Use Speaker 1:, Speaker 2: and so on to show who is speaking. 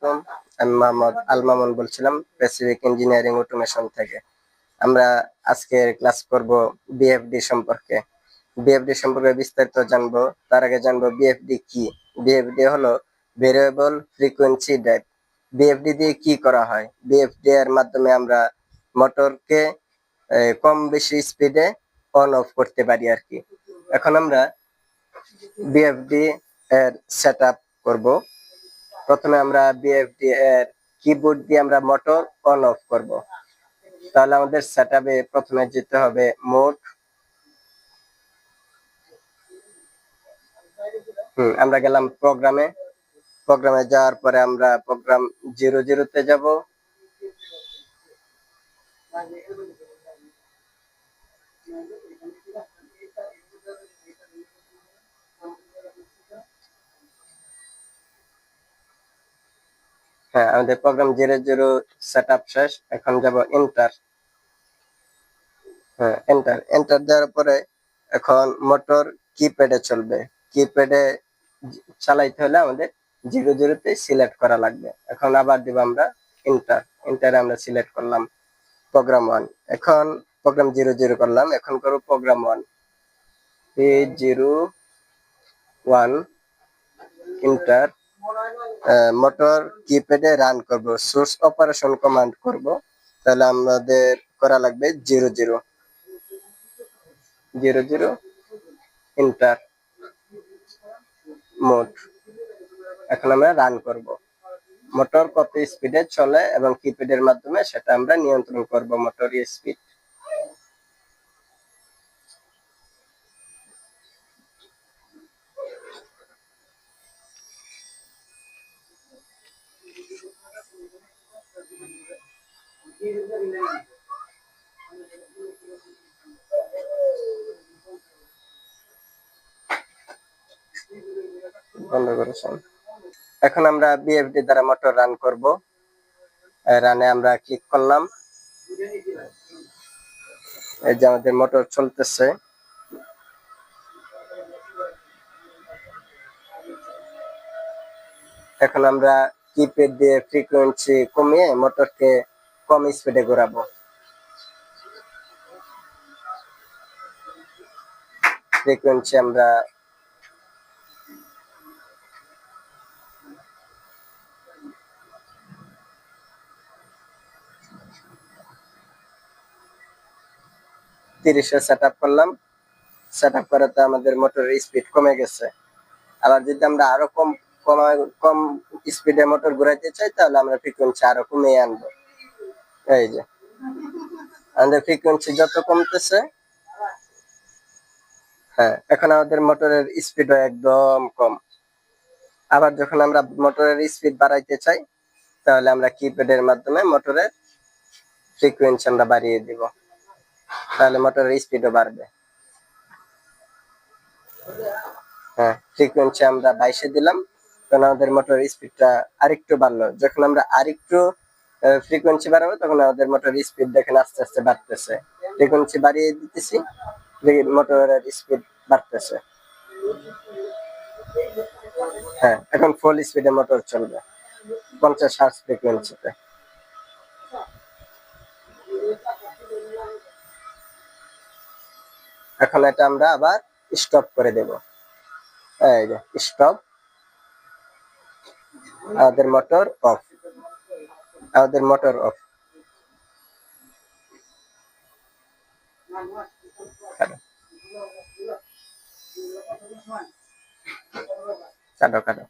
Speaker 1: আলাইকুম। আমি মোহাম্মদ আল মামুন বলছিলাম প্যাসিফিক ইঞ্জিনিয়ারিং অটোমেশন থেকে। আমরা আজকের ক্লাস করব বিএফডি সম্পর্কে। বিএফডি সম্পর্কে বিস্তারিত জানবো। তার আগে জানবো বিএফডি কি। বিএফডি হলো ভেরিয়েবল ফ্রিকোয়েন্সি ড্রাইভ। বিএফডি দিয়ে কি করা হয়? বিএফডি এর মাধ্যমে আমরা মোটরকে কম বেশি স্পিডে অন অফ করতে পারি আর কি। এখন আমরা বিএফডি এর সেটআপ করব। প্রথমে আমরা বিএফডি এর কিবোর্ড দিয়ে আমরা মোটর অন অফ করব। তাহলে আমাদের সেটআপে প্রথমে যেতে হবে মোড। আমরা গেলাম প্রোগ্রামে। প্রোগ্রামে যাওয়ার পরে আমরা প্রোগ্রাম 00 তে যাব। হ্যাঁ, আমাদের প্রোগ্রাম 00 সেটআপ শেষ। এখন যাব এন্টার। হ্যাঁ, এন্টার এন্টার দেওয়ার পরে এখন মোটর কিপ্যাডে চলবে। কিপ্যাডে চালাইতে হলে আমাদের 00 তে সিলেক্ট করা লাগবে। এখন আবার দিব আমরা এন্টার। এন্টারে আমরা সিলেক্ট করলাম প্রোগ্রাম 1। এখন প্রোগ্রাম 00 করলাম। এখন করব প্রোগ্রাম 1। P01 enter. মোটর কিপ্যাডে রান করব, সোর্স অপারেশন কমান্ড করব। তাহলে আমাদের করা লাগবে 00 এন্টার মোড। এখন আমরা রান করব। মোটর কত স্পিডে চলে এবং কিপ্যাডের মাধ্যমে সেটা আমরা নিয়ন্ত্রণ করব মোটর স্পিড। বন্ধ করেছেন। এখন আমরা বিএফডি দ্বারা মোটর রান করব। রানে আমরা ক্লিক করলাম। এই যে আমাদের মোটর চলতেছে। এখন আমরা কিপ্যাড দিয়ে ফ্রিকোয়েন্সি কমিয়ে মোটরকে কম স্পিডে ঘোরাবো। ফ্রিকোয়েন্সি আমরা 30 সেট আপ করলাম। সেট আপ করাতে আমাদের মোটরের স্পিড কমে গেছে। আবার যদি আমরা আরো কম স্পিডে মোটর ঘোরাইতে চাই তাহলে আমরা ফ্রিকোয়েন্সি আরো কমিয়ে আনবো। এই যে আমাদের ফ্রিকোয়েন্সি যত কমতেছে, হ্যাঁ, এখন আমাদের মোটরের স্পিডও একদম কম। আবার যখন আমরা মোটরের স্পিড বাড়াইতে চাই তাহলে আমরা কিপ্যাডের মাধ্যমে মোটরের ফ্রিকোয়েন্সি আমরা বাড়িয়ে দিব। তাহলে মোটরের স্পিডও বাড়বে। হ্যাঁ, ফ্রিকোয়েন্সি আমরা 22 দিলাম, তখন আমাদের মোটর স্পিডটা আরেকটু বাড়লো। যখন আমরা আরেকটু ফ্রিকোয়েন্সি বাড়াবো তখন আমাদের মোটর স্পিড দেখেন আস্তে আস্তে বাড়তেছে। ফ্রিকোয়েন্সি বাড়িয়ে দিতেছি, মোটরের স্পিড বাড়তেছে। হ্যাঁ, এখন ফুল স্পিডে মোটর চলবে 50 হার্জ ফ্রিকোয়েন্সিতে। এখন এটা আমরা আবার স্টপ করে দেব। এই যে স্টপ। আমাদের মোটর অফ। আমাদের মোটর অফ। কাটো কাটো।